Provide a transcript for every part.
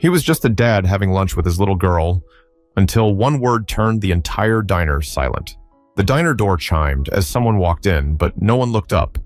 He was just a dad having lunch with his little girl, until one word turned the entire diner silent. The diner door chimed as someone walked in, but no one looked up.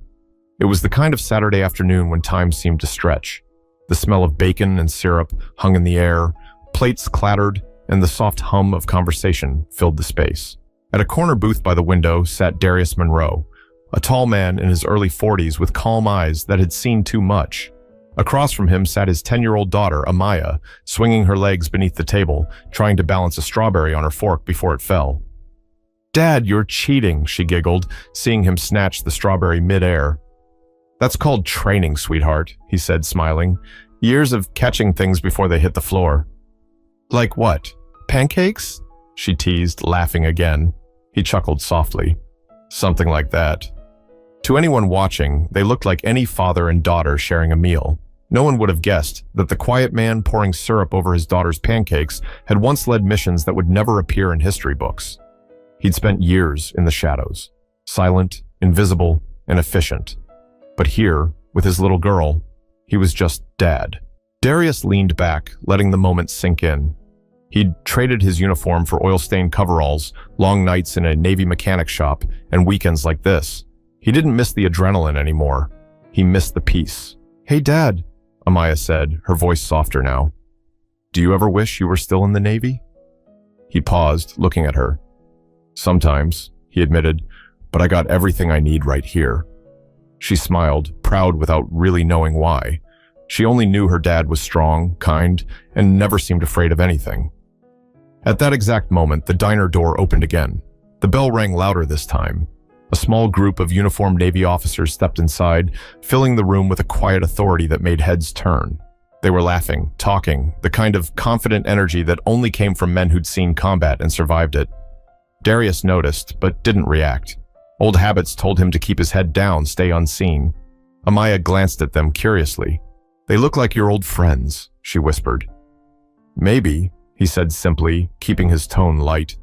It was the kind of Saturday afternoon when time seemed to stretch. The smell of bacon and syrup hung in the air, plates clattered, and the soft hum of conversation filled the space. At a corner booth by the window sat Darius Monroe, a tall man in his early 40s with calm eyes that had seen too much. Across from him sat his 10-year-old daughter, Amaya, swinging her legs beneath the table, trying to balance a strawberry on her fork before it fell. "Dad, you're cheating," she giggled, seeing him snatch the strawberry mid-air. "That's called training, sweetheart," he said, smiling. "Years of catching things before they hit the floor." "Like what? Pancakes?" she teased, laughing again. He chuckled softly. "Something like that." To anyone watching, they looked like any father and daughter sharing a meal. No one would have guessed that the quiet man pouring syrup over his daughter's pancakes had once led missions that would never appear in history books. He'd spent years in the shadows, silent, invisible, and efficient. But here, with his little girl, he was just dad. Darius leaned back, letting the moment sink in. He'd traded his uniform for oil-stained coveralls, long nights in a Navy mechanic shop, and weekends like this. He didn't miss the adrenaline anymore. He missed the peace. "Hey, Dad," Amaya said, her voice softer now. "Do you ever wish you were still in the Navy?" He paused, looking at her. "Sometimes," he admitted, "but I got everything I need right here." She smiled, proud without really knowing why. She only knew her dad was strong, kind, and never seemed afraid of anything. At that exact moment, the diner door opened again. The bell rang louder this time. A small group of uniformed Navy officers stepped inside, filling the room with a quiet authority that made heads turn. They were laughing, talking, the kind of confident energy that only came from men who'd seen combat and survived it. Darius noticed, but didn't react. Old habits told him to keep his head down, stay unseen. Amaya glanced at them curiously. "They look like your old friends," she whispered. "Maybe," he said simply, keeping his tone light.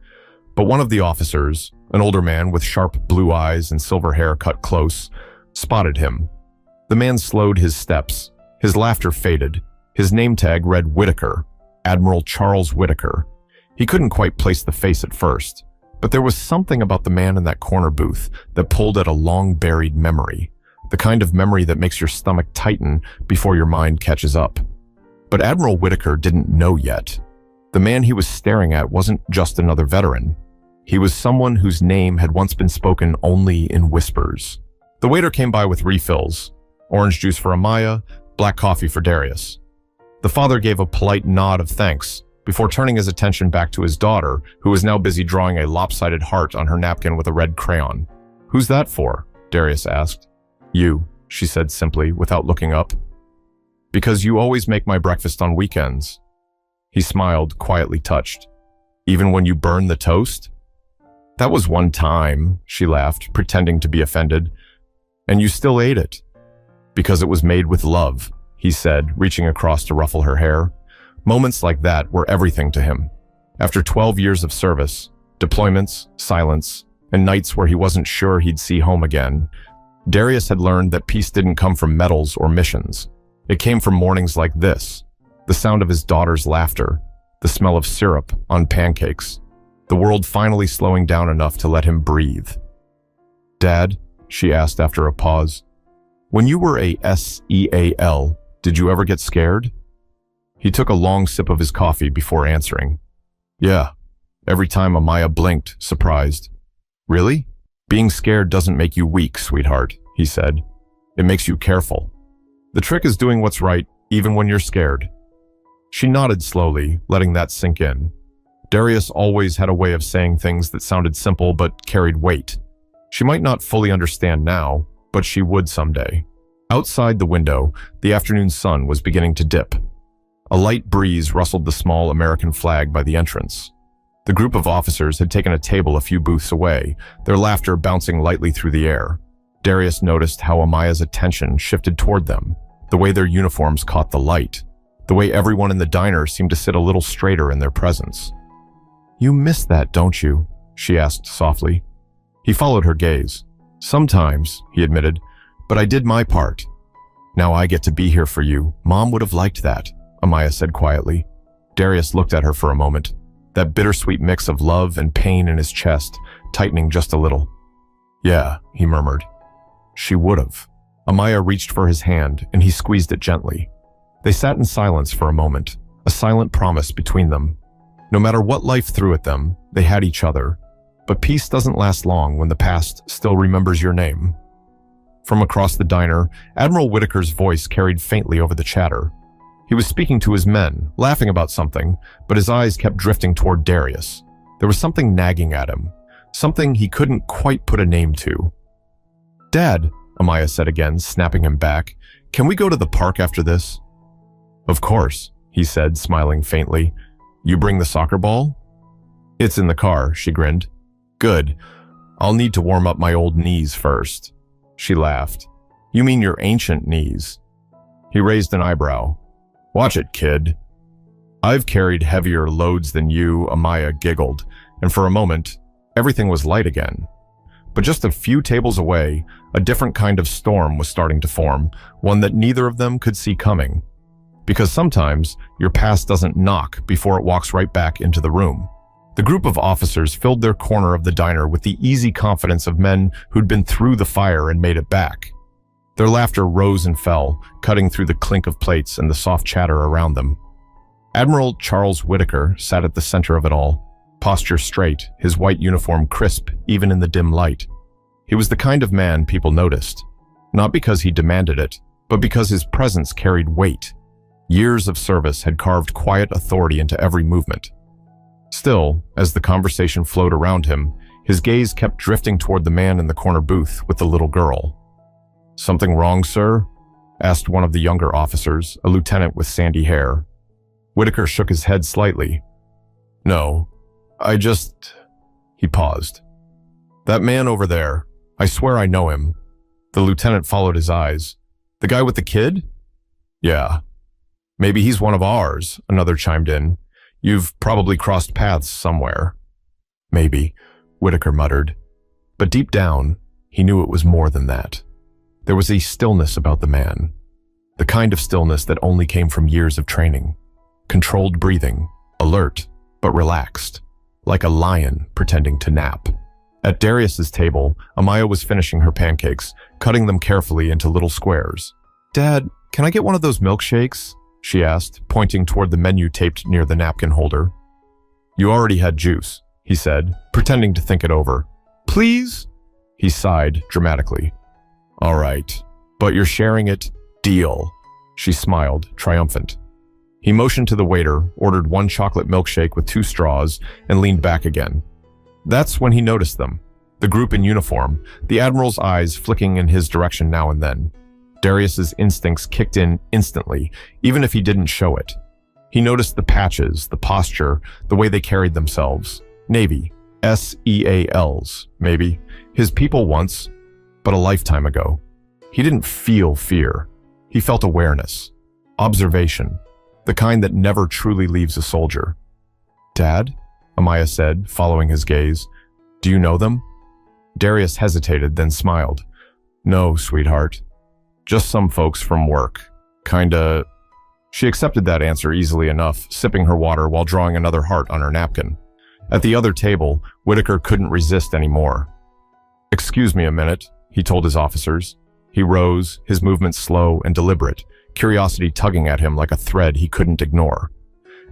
But one of the officers, an older man with sharp blue eyes and silver hair cut close, spotted him. The man slowed his steps. His laughter faded. His name tag read Whitaker, Admiral Charles Whitaker. He couldn't quite place the face at first, but there was something about the man in that corner booth that pulled at a long-buried memory, the kind of memory that makes your stomach tighten before your mind catches up. But Admiral Whitaker didn't know yet. The man he was staring at wasn't just another veteran. He was someone whose name had once been spoken only in whispers. The waiter came by with refills, orange juice for Amaya, black coffee for Darius. The father gave a polite nod of thanks before turning his attention back to his daughter, who was now busy drawing a lopsided heart on her napkin with a red crayon. "Who's that for?" Darius asked. "You," she said simply, without looking up. "Because you always make my breakfast on weekends." He smiled, quietly touched. "Even when you burn the toast?" "That was one time," she laughed, pretending to be offended. "And you still ate it." "Because it was made with love," he said, reaching across to ruffle her hair. Moments like that were everything to him. After 12 years of service, deployments, silence, and nights where he wasn't sure he'd see home again, Darius had learned that peace didn't come from medals or missions. It came from mornings like this, the sound of his daughter's laughter, the smell of syrup on pancakes, the world finally slowing down enough to let him breathe. "Dad," she asked after a pause, "when you were a SEAL, did you ever get scared?" He took a long sip of his coffee before answering. "Yeah." Every time Amaya blinked, surprised. "Really? Being scared doesn't make you weak, sweetheart," he said. "It makes you careful. The trick is doing what's right, even when you're scared." She nodded slowly, letting that sink in. Darius always had a way of saying things that sounded simple but carried weight. She might not fully understand now, but she would someday. Outside the window, the afternoon sun was beginning to dip. A light breeze rustled the small American flag by the entrance. The group of officers had taken a table a few booths away, their laughter bouncing lightly through the air. Darius noticed how Amaya's attention shifted toward them, the way their uniforms caught the light, the way everyone in the diner seemed to sit a little straighter in their presence. "You miss that, don't you?" she asked softly. He followed her gaze. "Sometimes," he admitted, "but I did my part. Now I get to be here for you. Mom would have liked that." Amaya said quietly. Darius looked at her for a moment, that bittersweet mix of love and pain in his chest, tightening just a little. Yeah, he murmured. She would've. Amaya reached for his hand, and he squeezed it gently. They sat in silence for a moment, a silent promise between them. No matter what life threw at them, they had each other. But peace doesn't last long when the past still remembers your name. From across the diner, Admiral Whitaker's voice carried faintly over the chatter. He was speaking to his men, laughing about something, but his eyes kept drifting toward Darius. There was something nagging at him, something he couldn't quite put a name to. Dad, Amaya said again, snapping him back, can we go to the park after this? Of course, he said, smiling faintly. You bring the soccer ball? It's in the car, she grinned. Good. I'll need to warm up my old knees first. She laughed. You mean your ancient knees? He raised an eyebrow. Watch it, kid. I've carried heavier loads than you, Amaya giggled, and for a moment, everything was light again. But just a few tables away, a different kind of storm was starting to form, one that neither of them could see coming. Because sometimes, your past doesn't knock before it walks right back into the room. The group of officers filled their corner of the diner with the easy confidence of men who'd been through the fire and made it back. Their laughter rose and fell, cutting through the clink of plates and the soft chatter around them. Admiral Charles Whitaker sat at the center of it all, posture straight, his white uniform crisp even in the dim light. He was the kind of man people noticed, not because he demanded it, but because his presence carried weight. Years of service had carved quiet authority into every movement. Still, as the conversation flowed around him, his gaze kept drifting toward the man in the corner booth with the little girl. Something wrong, sir? Asked one of the younger officers, a lieutenant with sandy hair. Whitaker shook his head slightly. No, He paused. That man over there, I swear I know him. The lieutenant followed his eyes. The guy with the kid? Yeah. Maybe he's one of ours, another chimed in. You've probably crossed paths somewhere. Maybe, Whitaker muttered. But deep down, he knew it was more than that. There was a stillness about the man, the kind of stillness that only came from years of training. Controlled breathing, alert, but relaxed, like a lion pretending to nap. At Darius's table, Amaya was finishing her pancakes, cutting them carefully into little squares. Dad, can I get one of those milkshakes? She asked, pointing toward the menu taped near the napkin holder. You already had juice, he said, pretending to think it over. Please? He sighed dramatically. All right, but you're sharing it. Deal. She smiled, triumphant. He motioned to the waiter, ordered one chocolate milkshake with 2 straws, and leaned back again. That's when he noticed them. The group in uniform, the Admiral's eyes flicking in his direction now and then. Darius's instincts kicked in instantly, even if he didn't show it. He noticed the patches, the posture, the way they carried themselves. Navy. SEALs, maybe. His people once, but a lifetime ago. He didn't feel fear. He felt awareness. Observation. The kind that never truly leaves a soldier. Dad? Amaya said, following his gaze. Do you know them? Darius hesitated, then smiled. No, sweetheart. Just some folks from work. Kinda... She accepted that answer easily enough, sipping her water while drawing another heart on her napkin. At the other table, Whitaker couldn't resist anymore. Excuse me a minute, he told his officers. He rose, his movements slow and deliberate, curiosity tugging at him like a thread he couldn't ignore.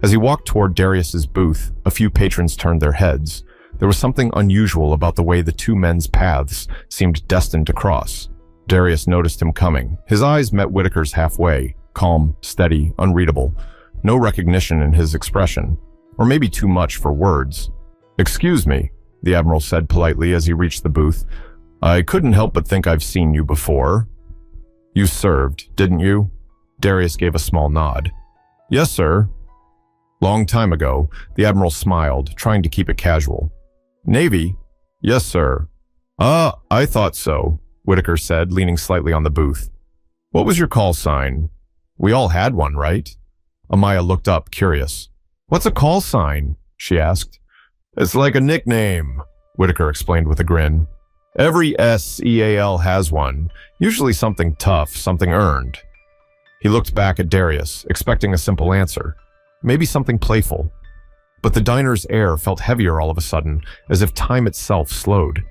As he walked toward Darius's booth, a few patrons turned their heads. There was something unusual about the way the two men's paths seemed destined to cross. Darius noticed him coming. His eyes met Whitaker's halfway, calm, steady, unreadable. No recognition in his expression, or maybe too much for words. Excuse me, the Admiral said politely as he reached the booth. I couldn't help but think I've seen you before. You served, didn't you? Darius gave a small nod. Yes, sir. Long time ago, the Admiral smiled, trying to keep it casual. Navy? Yes, sir. Ah, I thought so, Whitaker said, leaning slightly on the booth. What was your call sign? We all had one, right? Amaya looked up, curious. What's a call sign? She asked. It's like a nickname, Whitaker explained with a grin. Every SEAL has one, usually something tough, something earned. He looked back at Darius, expecting a simple answer. Maybe something playful. But the diner's air felt heavier all of a sudden, as if time itself slowed.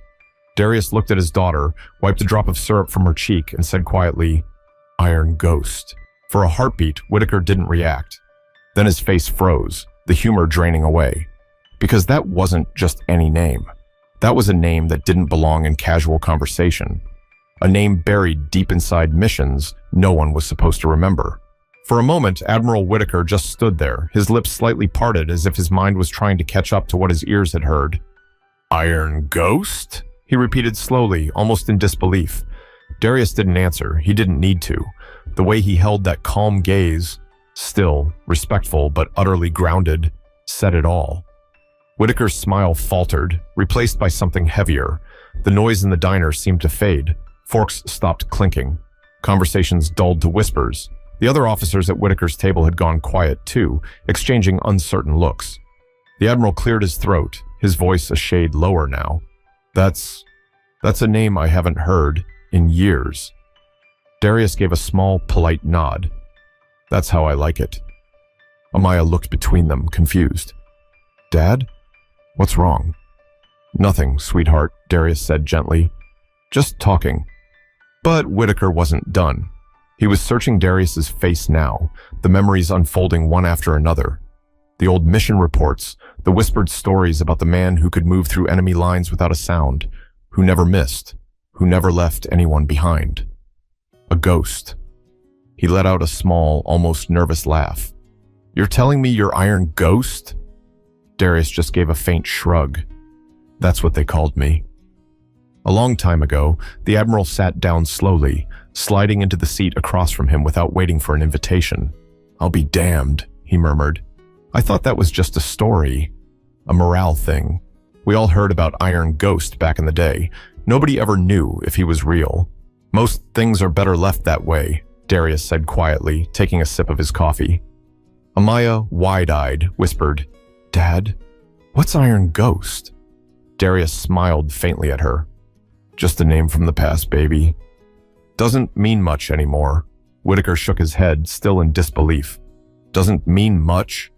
Darius looked at his daughter, wiped a drop of syrup from her cheek, and said quietly, "Iron Ghost." For a heartbeat, Whitaker didn't react. Then his face froze, the humor draining away. Because that wasn't just any name. That was a name that didn't belong in casual conversation. A name buried deep inside missions no one was supposed to remember. For a moment, Admiral Whitaker just stood there, his lips slightly parted as if his mind was trying to catch up to what his ears had heard. "Iron Ghost?" he repeated slowly, almost in disbelief. Darius didn't answer. He didn't need to. The way he held that calm gaze, still, respectful, but utterly grounded, said it all. Whitaker's smile faltered, replaced by something heavier. The noise in the diner seemed to fade. Forks stopped clinking. Conversations dulled to whispers. The other officers at Whitaker's table had gone quiet too, exchanging uncertain looks. The Admiral cleared his throat, his voice a shade lower now. That's a name I haven't heard in years." Darius gave a small, polite nod. "That's how I like it." Amaya looked between them, confused. "Dad? What's wrong?" "Nothing, sweetheart," Darius said gently. "Just talking." But Whitaker wasn't done. He was searching Darius's face now, the memories unfolding one after another. The old mission reports, the whispered stories about the man who could move through enemy lines without a sound, who never missed, who never left anyone behind. A ghost. He let out a small, almost nervous laugh. "You're telling me you're Iron Ghost?" Darius just gave a faint shrug. "That's what they called me." A long time ago, the Admiral sat down slowly, sliding into the seat across from him without waiting for an invitation. "I'll be damned," he murmured. "I thought that was just a story, a morale thing. We all heard about Iron Ghost back in the day. Nobody ever knew if he was real. Most things are better left that way," Darius said quietly, taking a sip of his coffee. Amaya, wide-eyed, whispered, "Dad, what's Iron Ghost?" Darius smiled faintly at her. "Just a name from the past, baby. Doesn't mean much anymore." Whitaker shook his head, still in disbelief. "Doesn't mean much?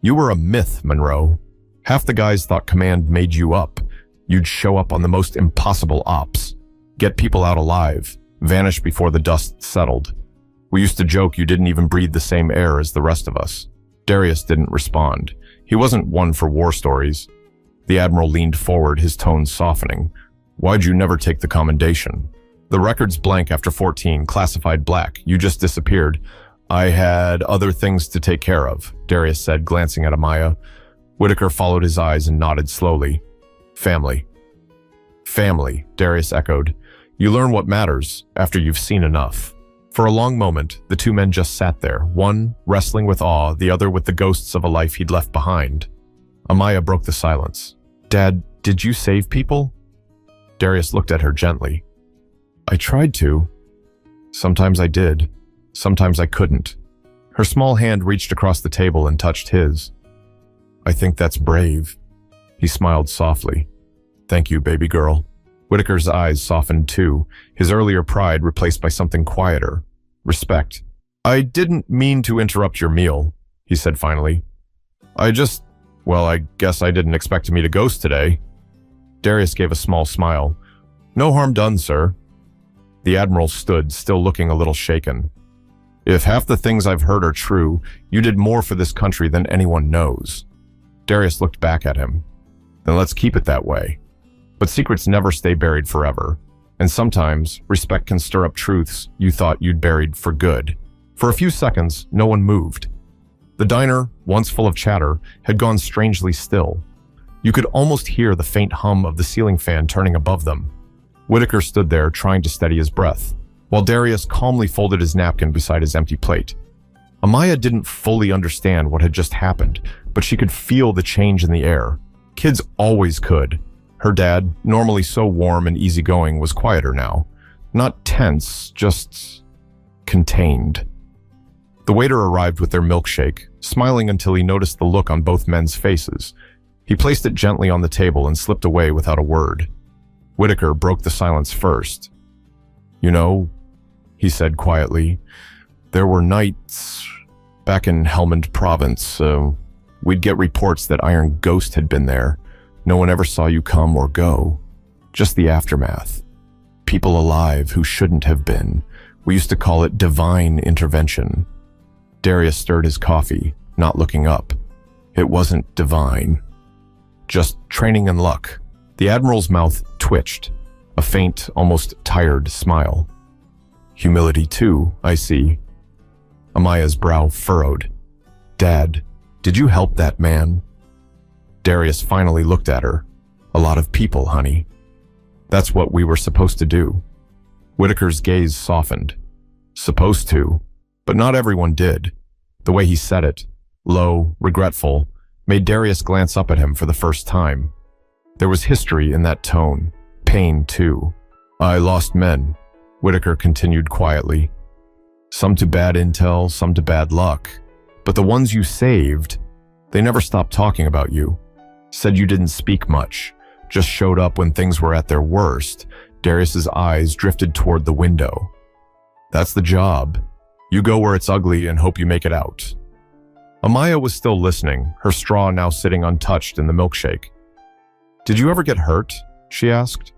You were a myth, Monroe. Half the guys thought Command made you up. You'd show up on the most impossible ops, get people out alive, vanish before the dust settled. We used to joke you didn't even breathe the same air as the rest of us." Darius didn't respond. He wasn't one for war stories. The Admiral leaned forward, his tone softening. "Why'd you never take the commendation? The record's blank after 14, classified black. You just disappeared." "I had other things to take care of," Darius said, glancing at Amaya. Whitaker followed his eyes and nodded slowly. "Family." "Family," Darius echoed. "You learn what matters after you've seen enough." For a long moment, the two men just sat there, one wrestling with awe, the other with the ghosts of a life he'd left behind. Amaya broke the silence. "Dad, did you save people?" Darius looked at her gently. "I tried to. Sometimes I did. Sometimes I couldn't." Her small hand reached across the table and touched his. "I think that's brave." He smiled softly. "Thank you, baby girl." Whitaker's eyes softened too, his earlier pride replaced by something quieter. Respect. "I didn't mean to interrupt your meal," he said finally. I guess I didn't expect to meet a ghost today." Darius gave a small smile. "No harm done, sir." The Admiral stood, still looking a little shaken. "If half the things I've heard are true, you did more for this country than anyone knows." Darius looked back at him. "Then let's keep it that way. But secrets never stay buried forever. And sometimes, respect can stir up truths you thought you'd buried for good." For a few seconds, no one moved. The diner, once full of chatter, had gone strangely still. You could almost hear the faint hum of the ceiling fan turning above them. Whitaker stood there, trying to steady his breath, while Darius calmly folded his napkin beside his empty plate. Amaya didn't fully understand what had just happened, but she could feel the change in the air. Kids always could. Her dad, normally so warm and easygoing, was quieter now. Not tense, just contained. The waiter arrived with their milkshake, smiling until he noticed the look on both men's faces. He placed it gently on the table and slipped away without a word. Whitaker broke the silence first. "You know," he said quietly, There were nights back in Helmand province, we'd get reports that Iron Ghost had been there. No one ever saw you come or go. Just the aftermath. People alive who shouldn't have been. We used to call it divine intervention. Darius stirred his coffee, not looking up. It wasn't divine. Just training and luck. The Admiral's mouth twitched, a faint, almost tired smile. Humility too, I see. Amaya's brow furrowed. Dad, did you help that man? Darius finally looked at her. A lot of people, honey. That's what we were supposed to do. Whitaker's gaze softened. Supposed to, but not everyone did. The way he said it, low, regretful, made Darius glance up at him for the first time. There was history in that tone, pain too. I lost men, Whitaker continued quietly. Some to bad intel, some to bad luck. But the ones you saved, they never stopped talking about you. Said you didn't speak much, just showed up when things were at their worst. Darius's eyes drifted toward the window. That's the job. You go where it's ugly and hope you make it out. Amaya was still listening, her straw now sitting untouched in the milkshake. Did you ever get hurt? She asked.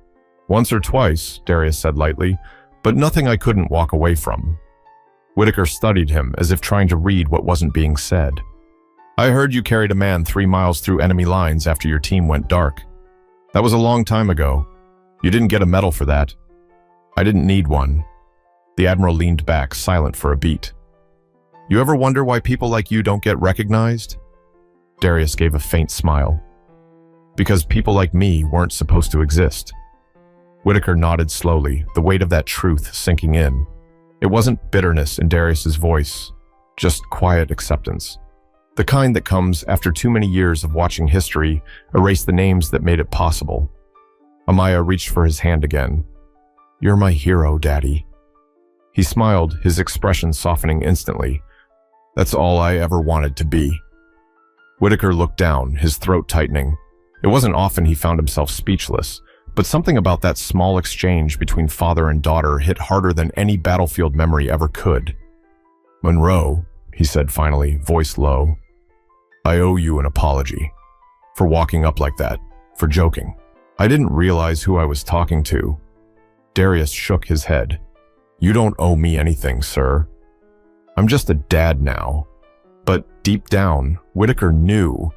Once or twice, Darius said lightly, but nothing I couldn't walk away from. Whitaker studied him as if trying to read what wasn't being said. I heard you carried a man 3 miles through enemy lines after your team went dark. That was a long time ago. You didn't get a medal for that. I didn't need one. The Admiral leaned back, silent for a beat. You ever wonder why people like you don't get recognized? Darius gave a faint smile. Because people like me weren't supposed to exist. Whitaker nodded slowly, the weight of that truth sinking in. It wasn't bitterness in Darius's voice, just quiet acceptance. The kind that comes after too many years of watching history erase the names that made it possible. Amaya reached for his hand again. You're my hero, Daddy. He smiled, his expression softening instantly. That's all I ever wanted to be. Whitaker looked down, his throat tightening. It wasn't often he found himself speechless, but something about that small exchange between father and daughter hit harder than any battlefield memory ever could. Monroe, he said finally, voice low. I owe you an apology. For walking up like that, for joking. I didn't realize who I was talking to. Darius shook his head. You don't owe me anything, sir. I'm just a dad now. But deep down, Whitaker knew.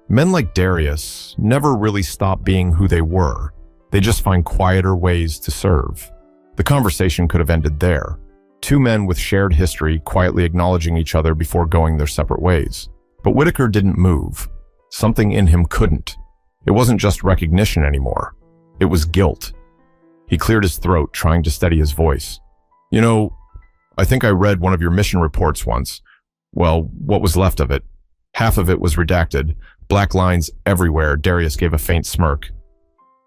Men like Darius never really stop being who they were. They just find quieter ways to serve. The conversation could have ended there. 2 men with shared history quietly acknowledging each other before going their separate ways. But Whitaker didn't move. Something in him couldn't. It wasn't just recognition anymore. It was guilt. He cleared his throat, trying to steady his voice. You know, I think I read one of your mission reports once. Well, what was left of it. Half of it was redacted. Black lines everywhere. Darius gave a faint smirk.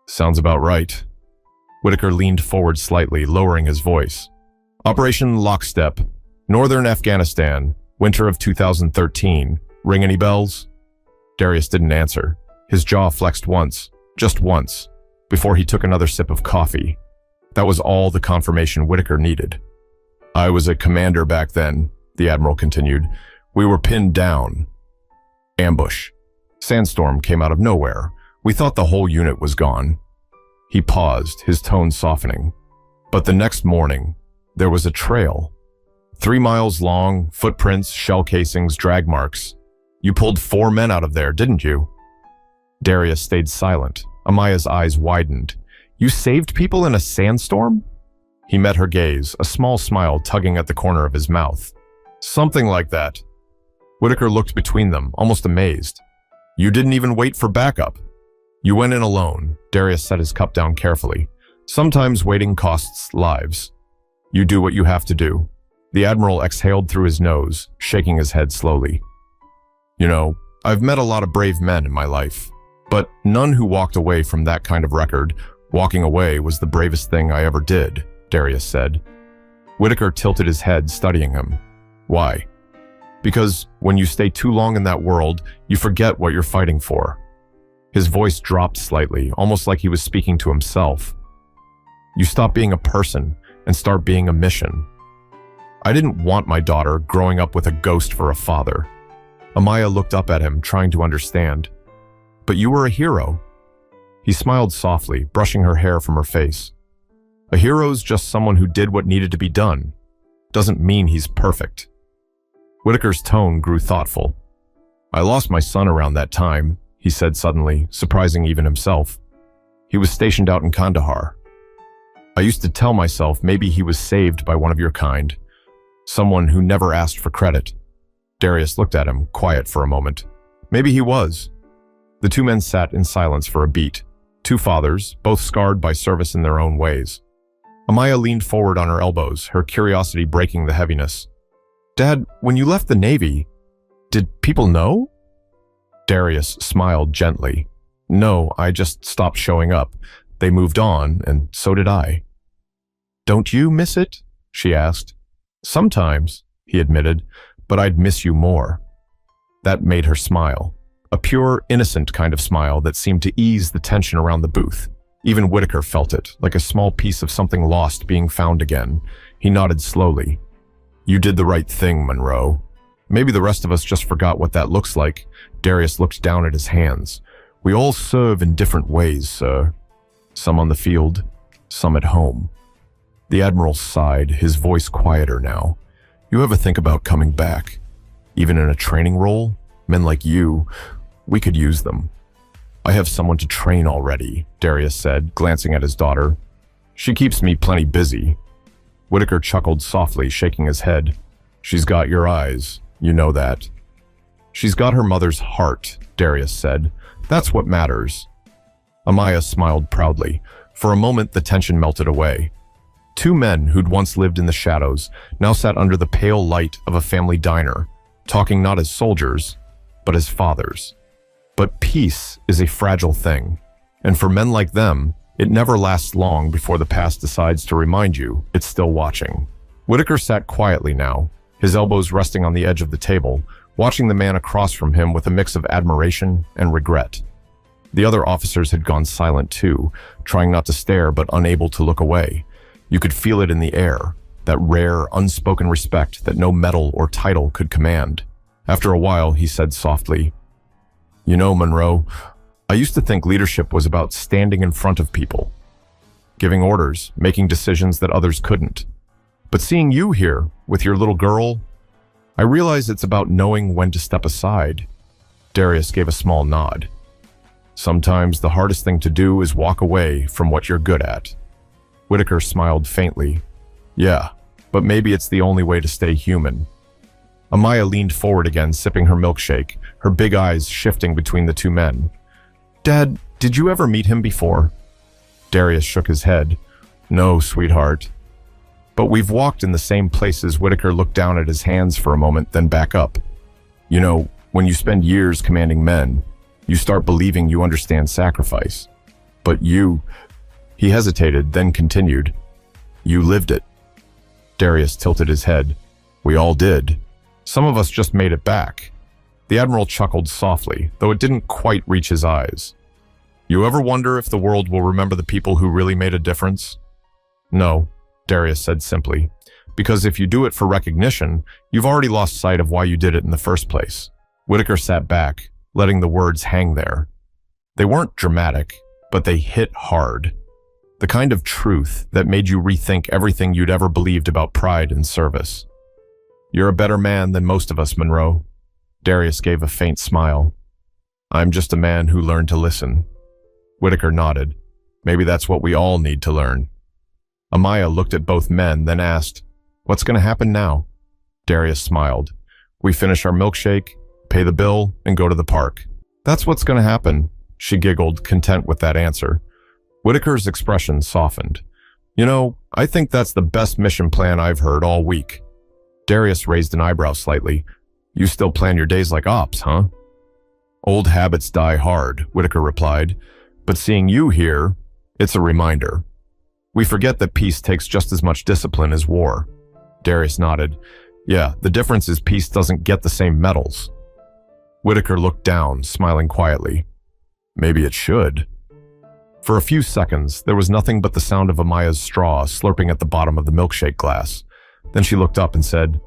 Sounds about right. Whitaker leaned forward slightly, lowering his voice. Operation Lockstep, Northern Afghanistan, winter of 2013. Ring any bells? Darius didn't answer. His jaw flexed once, just once, before he took another sip of coffee. That was all the confirmation Whitaker needed. I was a commander back then, the Admiral continued. We were pinned down. Ambush. Sandstorm came out of nowhere. We thought the whole unit was gone. He paused, his tone softening. But the next morning, there was a trail. 3 miles long, footprints, shell casings, drag marks. You pulled 4 men out of there, didn't you? Darius stayed silent. Amaya's eyes widened. You saved people in a sandstorm? He met her gaze, a small smile tugging at the corner of his mouth. Something like that. Whitaker looked between them, almost amazed. You didn't even wait for backup. You went in alone. Darius set his cup down carefully. Sometimes waiting costs lives. You do what you have to do. The Admiral exhaled through his nose, shaking his head slowly. You know, I've met a lot of brave men in my life, but none who walked away from that kind of record. Walking away was the bravest thing I ever did, Darius said. Whitaker tilted his head, studying him. Why? Because when you stay too long in that world, you forget what you're fighting for. His voice dropped slightly, almost like he was speaking to himself. You stop being a person and start being a mission. I didn't want my daughter growing up with a ghost for a father. Amaya looked up at him, trying to understand. But you were a hero. He smiled softly, brushing her hair from her face. A hero's just someone who did what needed to be done. Doesn't mean he's perfect. Whitaker's tone grew thoughtful. I lost my son around that time, he said suddenly, surprising even himself. He was stationed out in Kandahar. I used to tell myself maybe he was saved by one of your kind, someone who never asked for credit. Darius looked at him, quiet for a moment. Maybe he was. The two men sat in silence for a beat, two fathers, both scarred by service in their own ways. Amaya leaned forward on her elbows, her curiosity breaking the heaviness. Dad, when you left the Navy, did people know? Darius smiled gently. No, I just stopped showing up. They moved on, and so did I. Don't you miss it? She asked. Sometimes, he admitted, but I'd miss you more. That made her smile. A pure, innocent kind of smile that seemed to ease the tension around the booth. Even Whitaker felt it, like a small piece of something lost being found again. He nodded slowly. You did the right thing, Monroe. Maybe the rest of us just forgot what that looks like. Darius looked down at his hands. We all serve in different ways, sir. Some on the field, some at home. The Admiral sighed, his voice quieter now. You ever think about coming back? Even in a training role? Men like you, we could use them. I have someone to train already, Darius said, glancing at his daughter. She keeps me plenty busy. Whitaker chuckled softly, shaking his head. She's got your eyes, you know that. She's got her mother's heart, Darius said. That's what matters. Amaya smiled proudly. For a moment, the tension melted away. Two men who'd once lived in the shadows now sat under the pale light of a family diner, talking not as soldiers, but as fathers. But peace is a fragile thing, and for men like them, it never lasts long before the past decides to remind you it's still watching. Whitaker sat quietly now, his elbows resting on the edge of the table, watching the man across from him with a mix of admiration and regret. The other officers had gone silent too, trying not to stare but unable to look away. You could feel it in the air, that rare, unspoken respect that no medal or title could command. After a while, he said softly, You know, Monroe, I used to think leadership was about standing in front of people, giving orders, making decisions that others couldn't. But seeing you here, with your little girl, I realize it's about knowing when to step aside. Darius gave a small nod. Sometimes the hardest thing to do is walk away from what you're good at. Whitaker smiled faintly. Yeah, but maybe it's the only way to stay human. Amaya leaned forward again, sipping her milkshake, her big eyes shifting between the two men. Dad, did you ever meet him before? Darius shook his head. No, sweetheart. But we've walked in the same places. Whitaker looked down at his hands for a moment, then back up. You know, when you spend years commanding men, you start believing you understand sacrifice. But you... He hesitated, then continued. You lived it. Darius tilted his head. We all did. Some of us just made it back. The Admiral chuckled softly, though it didn't quite reach his eyes. You ever wonder if the world will remember the people who really made a difference? No, Darius said simply, because if you do it for recognition, you've already lost sight of why you did it in the first place. Whitaker sat back, letting the words hang there. They weren't dramatic, but they hit hard. The kind of truth that made you rethink everything you'd ever believed about pride and service. You're a better man than most of us, Monroe. Darius gave a faint smile. I'm just a man who learned to listen. Whitaker nodded. Maybe that's what we all need to learn. Amaya looked at both men, then asked, What's going to happen now? Darius smiled. We finish our milkshake, pay the bill, and go to the park. That's what's going to happen, she giggled, content with that answer. Whitaker's expression softened. You know, I think that's the best mission plan I've heard all week. Darius raised an eyebrow slightly. You still plan your days like ops, huh? Old habits die hard, Whitaker replied. But seeing you here, it's a reminder. We forget that peace takes just as much discipline as war. Darius nodded. Yeah, the difference is peace doesn't get the same medals. Whitaker looked down, smiling quietly. Maybe it should. For a few seconds, there was nothing but the sound of Amaya's straw slurping at the bottom of the milkshake glass. Then she looked up and said,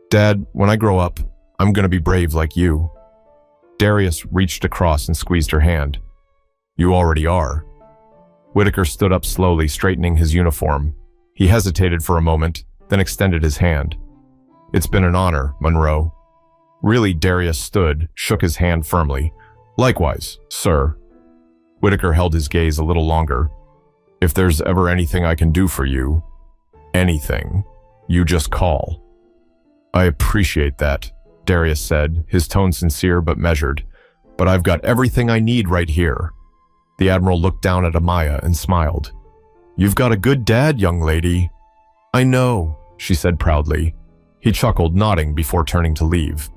"Dad, when I grow up, I'm going to be brave like you." Darius reached across and squeezed her hand. "You already are." Whitaker stood up slowly, straightening his uniform. He hesitated for a moment, then extended his hand. "It's been an honor, Monroe." Really, Darius stood, shook his hand firmly. "Likewise, sir." Whitaker held his gaze a little longer. "If there's ever anything I can do for you, anything, you just call." "I appreciate that," Darius said, his tone sincere but measured. "But I've got everything I need right here." The Admiral looked down at Amaya and smiled. "You've got a good dad, young lady." "I know," she said proudly. He chuckled, nodding before turning to leave.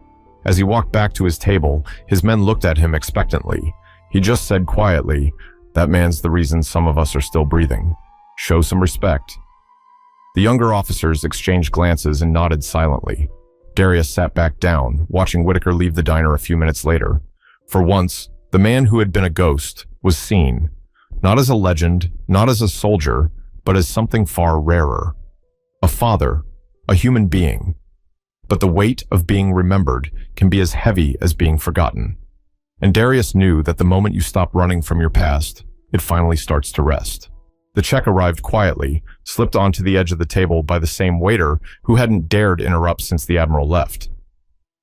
As he walked back to his table, his men looked at him expectantly. He just said quietly, "That man's the reason some of us are still breathing. Show some respect." The younger officers exchanged glances and nodded silently. Darius sat back down, watching Whitaker leave the diner a few minutes later. For once, the man who had been a ghost was seen, not as a legend, not as a soldier, but as something far rarer. A father, a human being. But the weight of being remembered can be as heavy as being forgotten. And Darius knew that the moment you stop running from your past, it finally starts to rest. The check arrived quietly, slipped onto the edge of the table by the same waiter who hadn't dared interrupt since the Admiral left.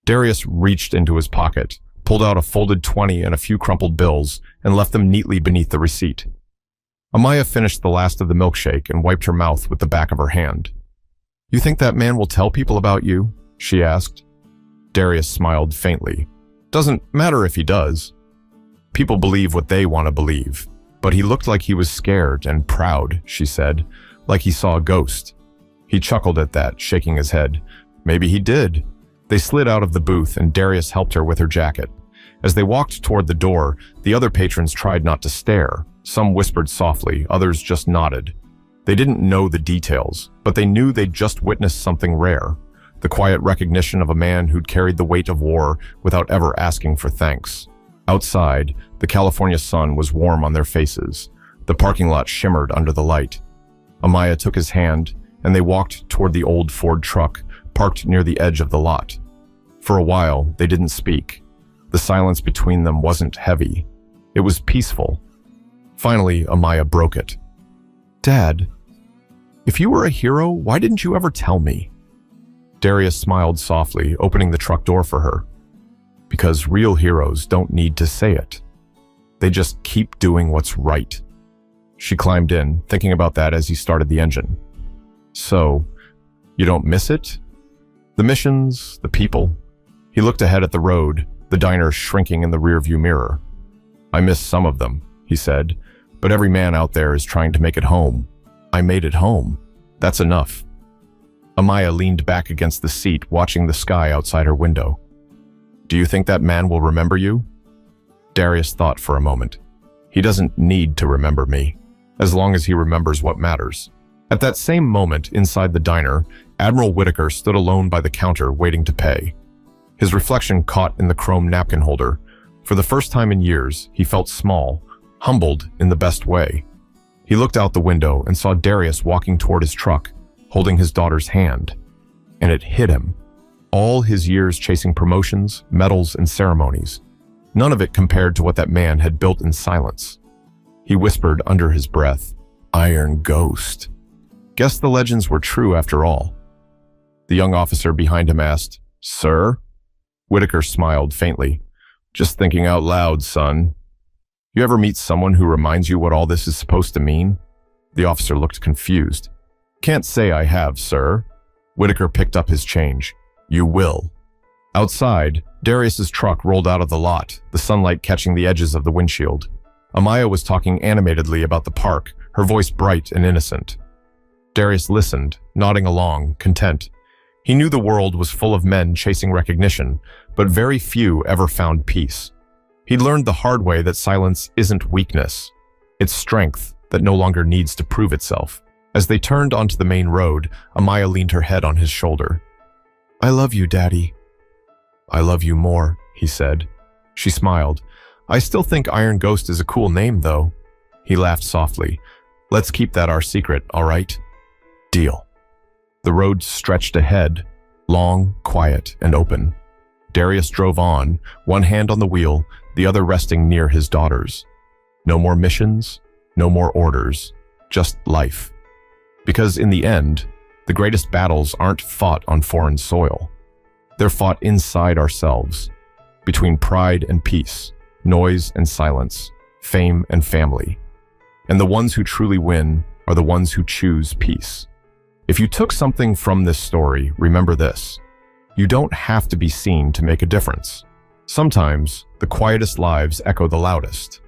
Darius reached into his pocket, pulled out a folded 20 and a few crumpled bills, and left them neatly beneath the receipt. Amaya finished the last of the milkshake and wiped her mouth with the back of her hand. "You think that man will tell people about you?" she asked. Darius smiled faintly. "Doesn't matter if he does. People believe what they want to believe. But he looked like he was scared and proud," she said, "like he saw a ghost." He chuckled at that, shaking his head. "Maybe he did." They slid out of the booth and Darius helped her with her jacket. As they walked toward the door, the other patrons tried not to stare. Some whispered softly, others just nodded. They didn't know the details, but they knew they'd just witnessed something rare. The quiet recognition of a man who'd carried the weight of war without ever asking for thanks. Outside, the California sun was warm on their faces. The parking lot shimmered under the light. Amaya took his hand, and they walked toward the old Ford truck, parked near the edge of the lot. For a while, they didn't speak. The silence between them wasn't heavy. It was peaceful. Finally, Amaya broke it. "Dad, if you were a hero, why didn't you ever tell me?" Darius smiled softly, opening the truck door for her. "Because real heroes don't need to say it. They just keep doing what's right." She climbed in, thinking about that as he started the engine. "So, you don't miss it? The missions, the people." He looked ahead at the road, the diner shrinking in the rearview mirror. "I miss some of them," he said, "but every man out there is trying to make it home. I made it home. That's enough." Amaya leaned back against the seat, watching the sky outside her window. "Do you think that man will remember you?" Darius thought for a moment. "He doesn't need to remember me, as long as he remembers what matters." At that same moment, inside the diner, Admiral Whitaker stood alone by the counter, waiting to pay. His reflection caught in the chrome napkin holder. For the first time in years, he felt small, humbled in the best way. He looked out the window and saw Darius walking toward his truck, holding his daughter's hand. And it hit him. All his years chasing promotions, medals, and ceremonies. None of it compared to what that man had built in silence. He whispered under his breath, "Iron Ghost." Guess the legends were true after all. The young officer behind him asked, "Sir?" Whitaker smiled faintly. "Just thinking out loud, son. You ever meet someone who reminds you what all this is supposed to mean?" The officer looked confused. "Can't say I have, sir." Whitaker picked up his change. "You will." Outside, Darius's truck rolled out of the lot, the sunlight catching the edges of the windshield. Amaya was talking animatedly about the park, her voice bright and innocent. Darius listened, nodding along, content. He knew the world was full of men chasing recognition, but very few ever found peace. He'd learned the hard way that silence isn't weakness. It's strength that no longer needs to prove itself. As they turned onto the main road, Amaya leaned her head on his shoulder. "I love you, Daddy." "I love you more," he said. She smiled. "I still think Iron Ghost is a cool name, though." He laughed softly. "Let's keep that our secret, all right?" "Deal." The road stretched ahead, long, quiet, and open. Darius drove on, one hand on the wheel, the other resting near his daughters. No more missions, no more orders, just life. Because in the end, the greatest battles aren't fought on foreign soil. They're fought inside ourselves, between pride and peace, noise and silence, fame and family. And the ones who truly win are the ones who choose peace. If you took something from this story, remember this. You don't have to be seen to make a difference. Sometimes, the quietest lives echo the loudest.